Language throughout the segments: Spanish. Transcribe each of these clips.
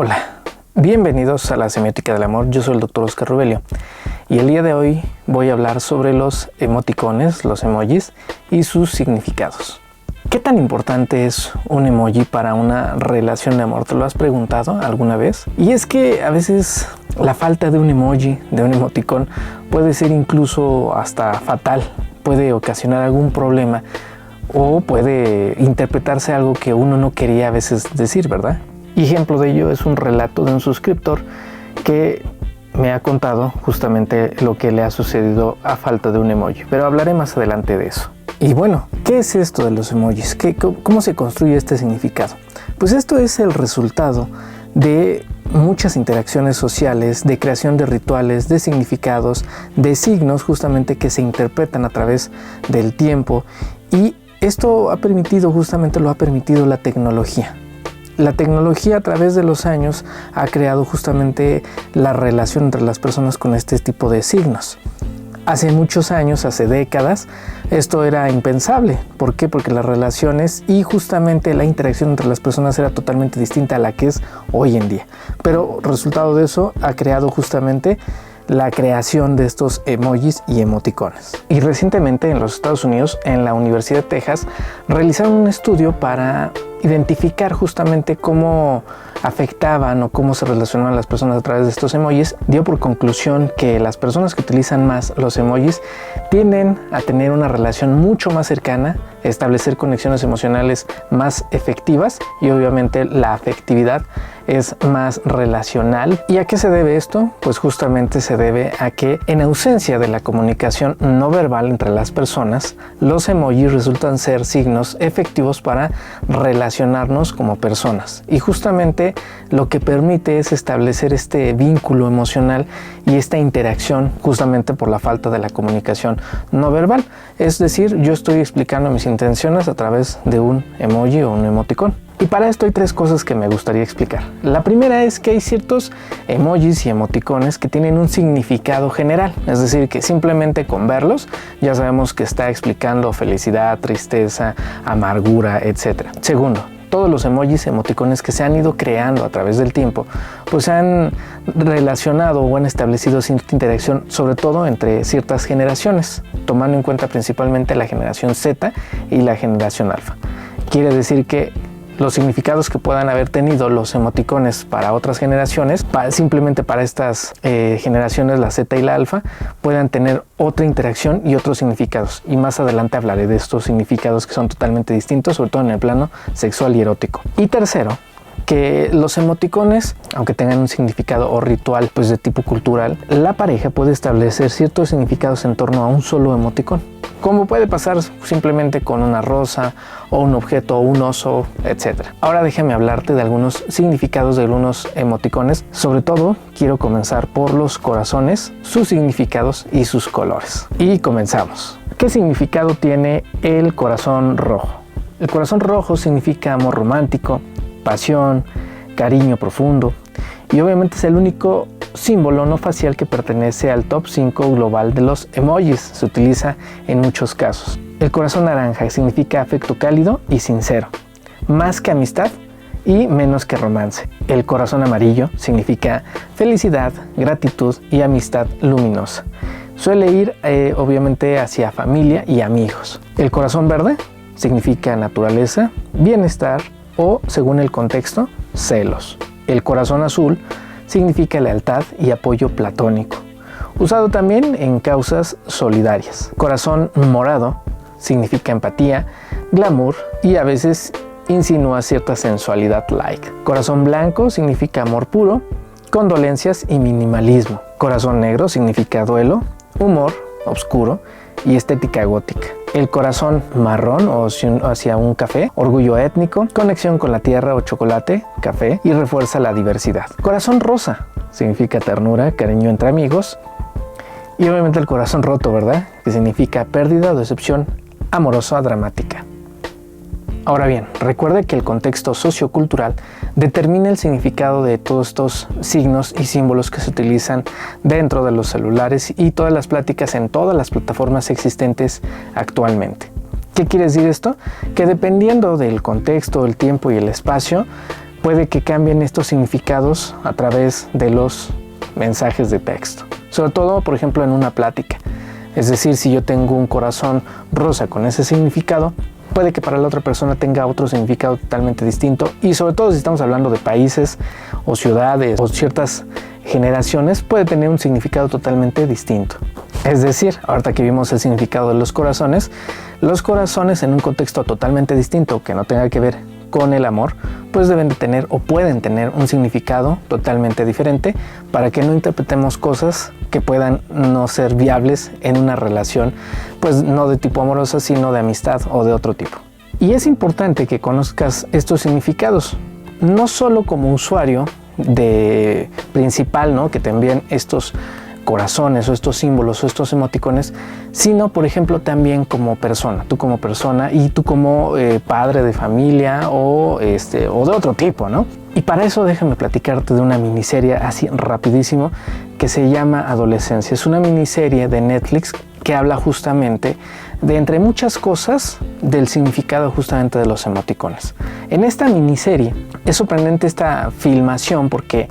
Hola, bienvenidos a la Semiótica del Amor. Yo soy el Dr. Oscar Rubelio y el día de hoy voy a hablar sobre los emoticones, los emojis y sus significados. ¿Qué tan importante es un emoji para una relación de amor? ¿Te lo has preguntado alguna vez? Y es que a veces la falta de un emoji, de un emoticón, puede ser incluso hasta fatal. Puede ocasionar algún problema o puede interpretarse algo que uno no quería a veces decir, ¿verdad? Y ejemplo de ello es un relato de un suscriptor que me ha contado justamente lo que le ha sucedido a falta de un emoji, pero hablaré más adelante de eso. Y bueno, ¿qué es esto de los emojis? ¿Cómo se construye este significado? Pues esto es el resultado de muchas interacciones sociales, de creación de rituales, de significados, de signos justamente que se interpretan a través del tiempo, y esto lo ha permitido la tecnología. La tecnología a través de los años ha creado justamente la relación entre las personas con este tipo de signos. Hace muchos años, hace décadas, esto era impensable. ¿Por qué? Porque las relaciones y justamente la interacción entre las personas era totalmente distinta a la que es hoy en día. Pero resultado de eso ha creado justamente la creación de estos emojis y emoticones. Y recientemente en los Estados Unidos, en la Universidad de Texas, realizaron un estudio para identificar justamente cómo afectaban o cómo se relacionaban las personas a través de estos emojis. Dio por conclusión que las personas que utilizan más los emojis tienden a tener una relación mucho más cercana, establecer conexiones emocionales más efectivas y obviamente la afectividad es más relacional. ¿Y a qué se debe esto? Pues justamente se debe a que en ausencia de la comunicación no verbal entre las personas, los emojis resultan ser signos efectivos para relacionarnos como personas, y justamente lo que permite es establecer este vínculo emocional y esta interacción justamente por la falta de la comunicación no verbal. Es decir, yo estoy explicando mis intenciones a través de un emoji o un emoticón. Y para esto hay tres cosas que me gustaría explicar. La primera es que hay ciertos emojis y emoticones que tienen un significado general, es decir, que simplemente con verlos ya sabemos que está explicando felicidad, tristeza, amargura, etc. Segundo, todos los emojis y emoticones que se han ido creando a través del tiempo, pues se han relacionado o han establecido cierta interacción, sobre todo entre ciertas generaciones, tomando en cuenta principalmente la generación Z y la generación alfa. Quiere decir que los significados que puedan haber tenido los emoticones para otras generaciones, simplemente para estas generaciones, la Z y la alfa, puedan tener otra interacción y otros significados. Y más adelante hablaré de estos significados que son totalmente distintos, sobre todo en el plano sexual y erótico. Y tercero, que los emoticones, aunque tengan un significado o ritual pues de tipo cultural, la pareja puede establecer ciertos significados en torno a un solo emoticón, como puede pasar simplemente con una rosa o un objeto o un oso, etc. Ahora déjame hablarte de algunos significados de algunos emoticones. Sobre todo quiero comenzar por los corazones, sus significados y sus colores. Y comenzamos. ¿Qué significado tiene el corazón rojo? El corazón rojo significa amor romántico, pasión, cariño profundo, y obviamente es el único símbolo no facial que pertenece al top 5 global de los emojis. Se utiliza en muchos casos. El corazón naranja significa afecto cálido y sincero, más que amistad y menos que romance. El corazón amarillo significa felicidad, gratitud y amistad luminosa. Suele ir obviamente hacia familia y amigos. El corazón verde significa naturaleza, bienestar o, según el contexto, celos. El corazón azul significa lealtad y apoyo platónico, usado también en causas solidarias. Corazón morado significa empatía, glamour y a veces insinúa cierta sensualidad like. Corazón blanco significa amor puro, condolencias y minimalismo. Corazón negro significa duelo, humor oscuro y estética gótica. El corazón marrón o hacia un café, orgullo étnico, conexión con la tierra o chocolate, café, y refuerza la diversidad. Corazón rosa significa ternura, cariño entre amigos. Y obviamente el corazón roto, ¿verdad? Que significa pérdida o decepción amorosa dramática. Ahora bien, recuerde que el contexto sociocultural determina el significado de todos estos signos y símbolos que se utilizan dentro de los celulares y todas las pláticas en todas las plataformas existentes actualmente. ¿Qué quiere decir esto? Que dependiendo del contexto, el tiempo y el espacio, puede que cambien estos significados a través de los mensajes de texto. Sobre todo, por ejemplo, en una plática. Es decir, si yo tengo un corazón rosa con ese significado, puede que para la otra persona tenga otro significado totalmente distinto, y sobre todo si estamos hablando de países o ciudades o ciertas generaciones, puede tener un significado totalmente distinto. Es decir, ahorita que vimos el significado de los corazones en un contexto totalmente distinto que no tenga que ver con el amor, pues deben de tener o pueden tener un significado totalmente diferente para que no interpretemos cosas que puedan no ser viables en una relación, pues no de tipo amorosa, sino de amistad o de otro tipo. Y es importante que conozcas estos significados, no solo como usuario de principal, ¿no?, que te envíen estos corazones o estos símbolos o estos emoticones, sino por ejemplo también como persona, tú como persona y tú como padre de familia o de otro tipo, ¿no? Y para eso déjame platicarte de una miniserie así rapidísimo que se llama Adolescencia. Es una miniserie de Netflix que habla justamente de, entre muchas cosas, del significado justamente de los emoticones. En esta miniserie es sorprendente esta filmación porque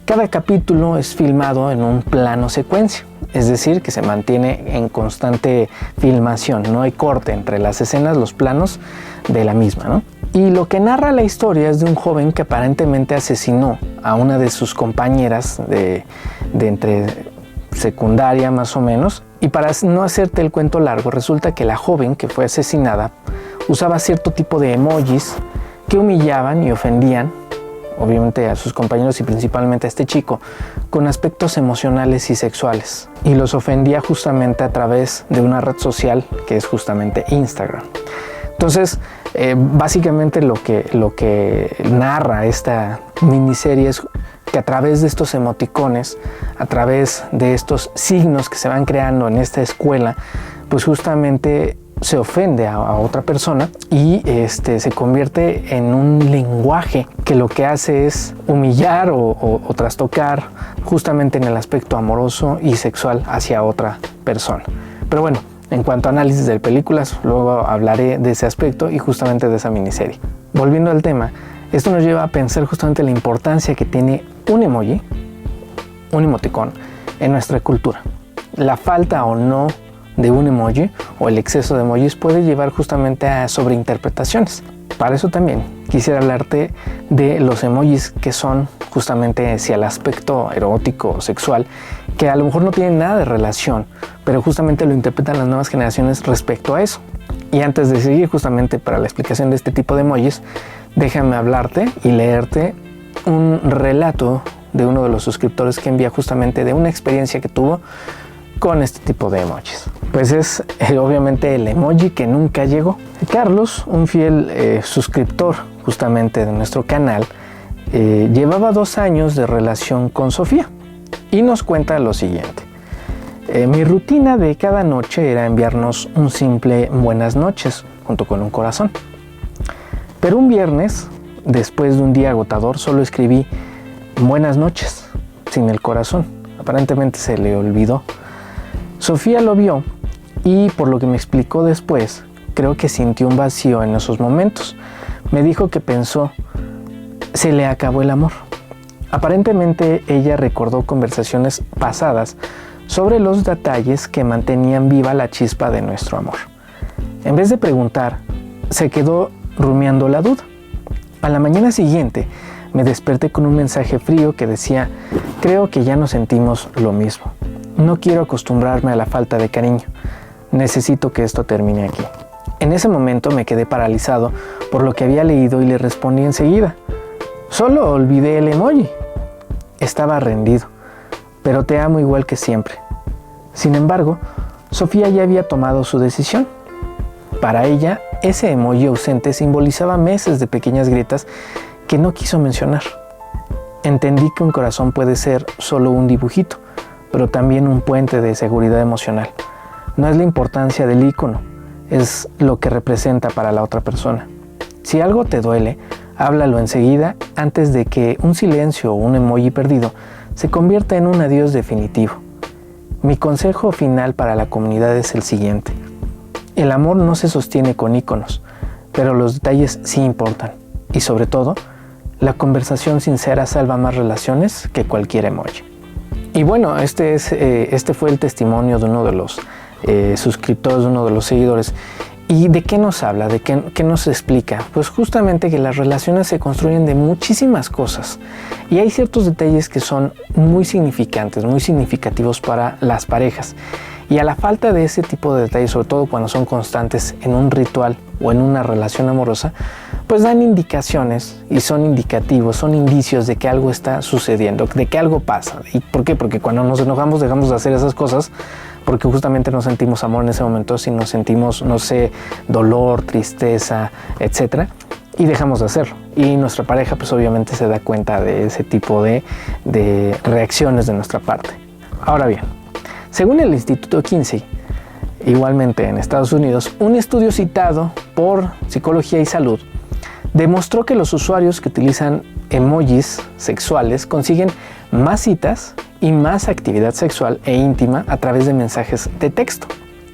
cada capítulo es filmado en un plano secuencia, es decir, que se mantiene en constante filmación, no hay corte entre las escenas, los planos de la misma, ¿no? Y lo que narra la historia es de un joven que aparentemente asesinó a una de sus compañeras de entre secundaria más o menos. Y para no hacerte el cuento largo, resulta que la joven que fue asesinada usaba cierto tipo de emojis que humillaban y ofendían obviamente a sus compañeros y principalmente a este chico, con aspectos emocionales y sexuales. Y los ofendía justamente a través de una red social que es justamente Instagram. Entonces, básicamente lo que narra esta miniserie es que a través de estos emoticones, a través de estos signos que se van creando en esta escuela, pues justamente se ofende a otra persona y se convierte en un lenguaje que lo que hace es humillar o trastocar justamente en el aspecto amoroso y sexual hacia otra persona. Pero bueno, en cuanto a análisis de películas, luego hablaré de ese aspecto y justamente de esa miniserie. Volviendo al tema, esto nos lleva a pensar justamente la importancia que tiene un emoji, un emoticón, en nuestra cultura. La falta o no de un emoji o el exceso de emojis puede llevar justamente a sobreinterpretaciones. Para eso también quisiera hablarte de los emojis que son justamente hacia el aspecto erótico o sexual, que a lo mejor no tienen nada de relación, pero justamente lo interpretan las nuevas generaciones respecto a eso. Y antes de seguir justamente para la explicación de este tipo de emojis, déjame hablarte y leerte un relato de uno de los suscriptores que envía justamente de una experiencia que tuvo con este tipo de emojis. Pues es obviamente el emoji que nunca llegó. Carlos, un fiel suscriptor justamente de nuestro canal, llevaba 2 años de relación con Sofía y nos cuenta lo siguiente. Mi rutina de cada noche era enviarnos un simple buenas noches junto con un corazón. Pero un viernes, después de un día agotador, solo escribí buenas noches sin el corazón. Aparentemente se le olvidó. Sofía lo vio y, por lo que me explicó después, creo que sintió un vacío en esos momentos. Me dijo que pensó, se le acabó el amor. Aparentemente ella recordó conversaciones pasadas sobre los detalles que mantenían viva la chispa de nuestro amor. En vez de preguntar, se quedó rumiando la duda. A la mañana siguiente me desperté con un mensaje frío que decía, creo que ya no sentimos lo mismo. No quiero acostumbrarme a la falta de cariño. Necesito que esto termine aquí. En ese momento me quedé paralizado por lo que había leído y le respondí enseguida. Solo olvidé el emoji. Estaba rendido, pero te amo igual que siempre. Sin embargo, Sofía ya había tomado su decisión. Para ella, ese emoji ausente simbolizaba meses de pequeñas grietas que no quiso mencionar. Entendí que un corazón puede ser solo un dibujito, pero también un puente de seguridad emocional. No es la importancia del icono, es lo que representa para la otra persona. Si algo te duele, háblalo enseguida antes de que un silencio o un emoji perdido se convierta en un adiós definitivo. Mi consejo final para la comunidad es el siguiente. El amor no se sostiene con iconos, pero los detalles sí importan. Y sobre todo, la conversación sincera salva más relaciones que cualquier emoji. Y bueno, este fue el testimonio de uno de los suscriptores, de uno de los seguidores. ¿Y de qué nos habla? ¿De qué nos explica? Pues justamente que las relaciones se construyen de muchísimas cosas y hay ciertos detalles que son muy significantes, muy significativos para las parejas. Y a la falta de ese tipo de detalles, sobre todo cuando son constantes en un ritual o en una relación amorosa, pues dan indicaciones y son indicativos, son indicios de que algo está sucediendo, de que algo pasa. ¿Y por qué? Porque cuando nos enojamos dejamos de hacer esas cosas porque justamente no sentimos amor en ese momento, sino sentimos, no sé, dolor, tristeza, etcétera, y dejamos de hacerlo. Y nuestra pareja pues obviamente se da cuenta de ese tipo de reacciones de nuestra parte. Ahora bien, según el Instituto Kinsey, igualmente en Estados Unidos, un estudio citado por Psicología y Salud demostró que los usuarios que utilizan emojis sexuales consiguen más citas y más actividad sexual e íntima a través de mensajes de texto.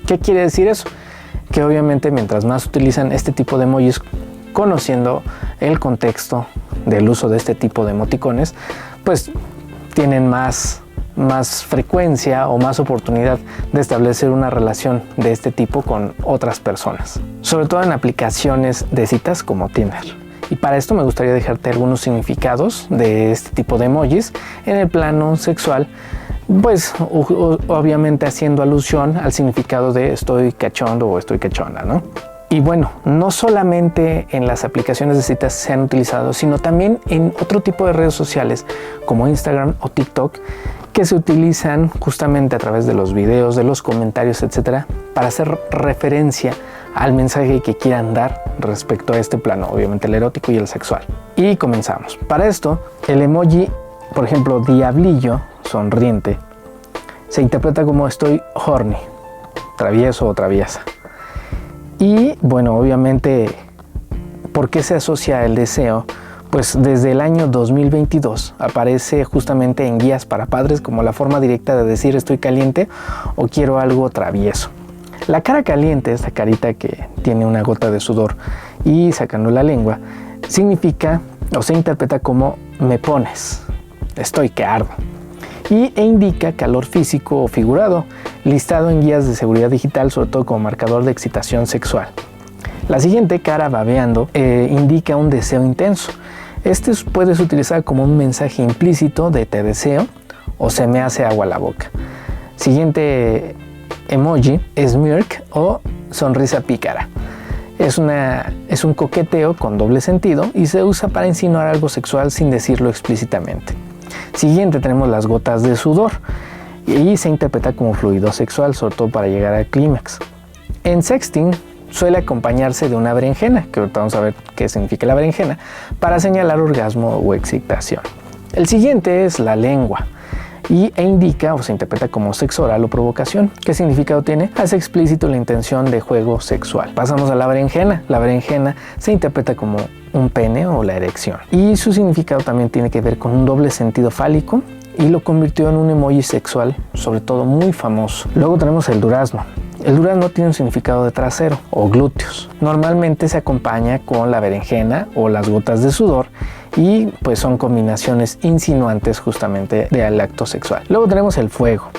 ¿Qué quiere decir eso? Que obviamente mientras más utilizan este tipo de emojis, conociendo el contexto del uso de este tipo de emoticones, pues tienen más frecuencia o más oportunidad de establecer una relación de este tipo con otras personas, sobre todo en aplicaciones de citas como Tinder. Y para esto me gustaría dejarte algunos significados de este tipo de emojis en el plano sexual, pues obviamente haciendo alusión al significado de estoy cachondo o estoy cachonda, ¿no? Y bueno, no solamente en las aplicaciones de citas se han utilizado, sino también en otro tipo de redes sociales como Instagram o TikTok, que se utilizan justamente a través de los videos, de los comentarios, etcétera, para hacer referencia al mensaje que quieran dar respecto a este plano, obviamente el erótico y el sexual. Y comenzamos. Para esto, el emoji, por ejemplo, diablillo, sonriente, se interpreta como estoy horny, travieso o traviesa. Y bueno, obviamente, ¿por qué se asocia el deseo? Pues desde el año 2022 aparece justamente en guías para padres como la forma directa de decir estoy caliente o quiero algo travieso. La cara caliente, esta carita que tiene una gota de sudor y sacando la lengua, significa o se interpreta como me pones, estoy que ardo. E indica calor físico o figurado, listado en guías de seguridad digital, sobre todo como marcador de excitación sexual. La siguiente, cara babeando, indica un deseo intenso. Este puedes utilizar como un mensaje implícito de te deseo o se me hace agua la boca. Siguiente emoji, smirk o sonrisa pícara. Es un coqueteo con doble sentido y se usa para insinuar algo sexual sin decirlo explícitamente. Siguiente tenemos las gotas de sudor y se interpreta como fluido sexual, sobre todo para llegar al clímax. En sexting suele acompañarse de una berenjena, que ahorita vamos a ver qué significa la berenjena, para señalar orgasmo o excitación. El siguiente es la lengua e indica o se interpreta como sexo oral o provocación. ¿Qué significado tiene? Hace explícito la intención de juego sexual. Pasamos a la berenjena. La berenjena se interpreta como un pene o la erección. Y su significado también tiene que ver con un doble sentido fálico y lo convirtió en un emoji sexual, sobre todo muy famoso. Luego tenemos el durazno. El durazno tiene un significado de trasero o glúteos. Normalmente se acompaña con la berenjena o las gotas de sudor y pues son combinaciones insinuantes justamente del acto sexual. Luego tenemos el fuego,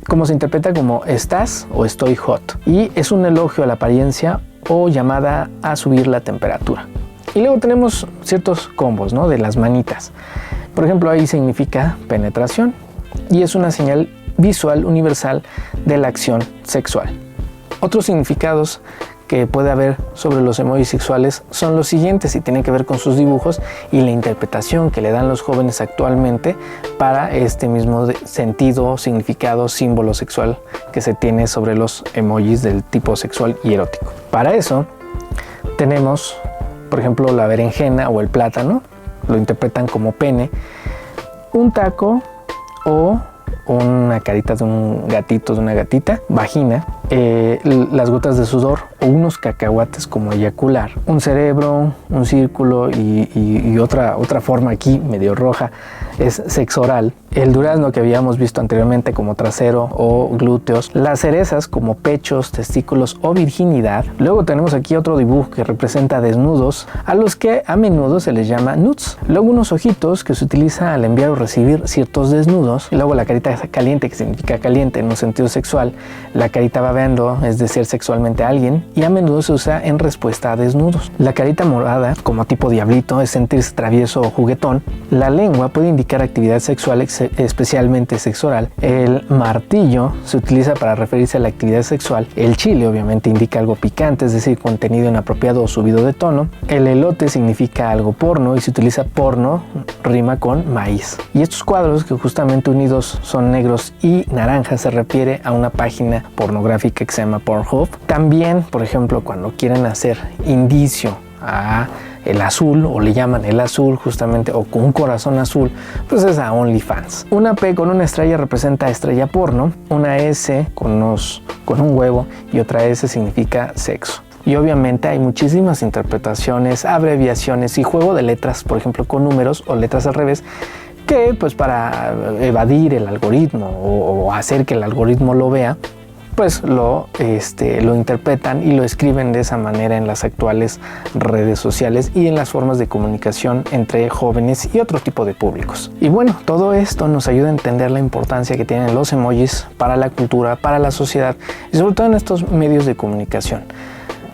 como se interpreta como estás o estoy hot, y es un elogio a la apariencia o llamada a subir la temperatura. Y luego tenemos ciertos combos, ¿no? De las manitas. Por ejemplo, ahí significa penetración y es una señal visual universal de la acción sexual. Otros significados que puede haber sobre los emojis sexuales son los siguientes y tienen que ver con sus dibujos y la interpretación que le dan los jóvenes actualmente para este mismo sentido, significado, símbolo sexual que se tiene sobre los emojis del tipo sexual y erótico. Para eso tenemos, por ejemplo, la berenjena o el plátano, lo interpretan como pene, un taco o una carita de un gatito, de una gatita, vagina, las gotas de sudor o unos cacahuates como eyacular, un cerebro, un círculo y otra forma aquí medio roja es sexo oral, el durazno que habíamos visto anteriormente como trasero o glúteos, las cerezas como pechos, testículos o virginidad. Luego tenemos aquí otro dibujo que representa desnudos, a los que a menudo se les llama nudes. Luego unos ojitos que se utiliza al enviar o recibir ciertos desnudos. Y luego la carita caliente, que significa caliente en un sentido sexual. La carita babeando es decir sexualmente a alguien, y a menudo se usa en respuesta a desnudos. La carita morada, como tipo diablito, es sentirse travieso o juguetón. La lengua puede indicar actividad sexual, especialmente sexo oral. El martillo se utiliza para referirse a la actividad sexual. El chile obviamente indica algo picante, es decir, contenido inapropiado o subido de tono. El elote significa algo porno, y se utiliza porno, rima con maíz. Y estos cuadros, que justamente unidos son negros y naranjas, se refiere a una página pornográfica que se llama Pornhub. También, por ejemplo, cuando quieren hacer indicio a el azul, o le llaman el azul justamente, o con un corazón azul, pues es a OnlyFans. Una P con una estrella representa estrella porno, una S con un huevo y otra S significa sexo. Y obviamente hay muchísimas interpretaciones, abreviaciones y juego de letras, por ejemplo con números o letras al revés, que pues para evadir el algoritmo o hacer que el algoritmo lo vea, pues lo interpretan y lo escriben de esa manera en las actuales redes sociales y en las formas de comunicación entre jóvenes y otro tipo de públicos. Y bueno, todo esto nos ayuda a entender la importancia que tienen los emojis para la cultura, para la sociedad y sobre todo en estos medios de comunicación.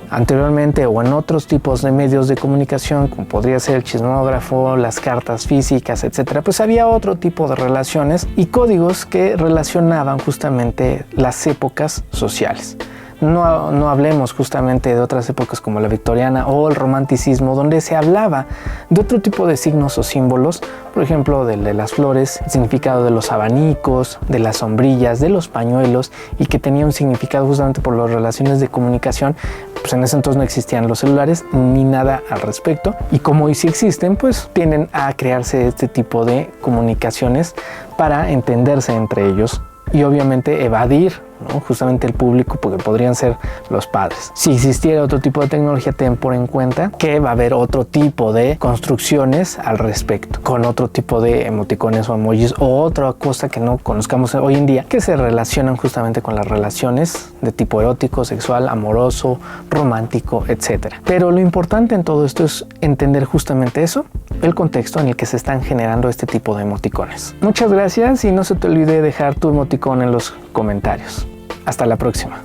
Anteriormente o en otros tipos de medios de comunicación, como podría ser el chismógrafo, las cartas físicas, etcétera, pues había otro tipo de relaciones y códigos que relacionaban justamente las épocas sociales. No hablemos justamente de otras épocas como la victoriana o el romanticismo, donde se hablaba de otro tipo de signos o símbolos, por ejemplo, de las flores, el significado de los abanicos, de las sombrillas, de los pañuelos, y que tenía un significado justamente por las relaciones de comunicación. Pues en ese entonces no existían los celulares ni nada al respecto, y como hoy sí existen, pues tienden a crearse este tipo de comunicaciones para entenderse entre ellos y obviamente evadir, ¿no?, justamente el público, porque podrían ser los padres. Si existiera otro tipo de tecnología, ten por en cuenta que va a haber otro tipo de construcciones al respecto, con otro tipo de emoticones o emojis o otra cosa que no conozcamos hoy en día, que se relacionan justamente con las relaciones de tipo erótico, sexual, amoroso, romántico, etc. Pero lo importante en todo esto es entender justamente eso, el contexto en el que se están generando este tipo de emoticones. Muchas gracias y no se te olvide dejar tu emoticón en los comentarios. Hasta la próxima.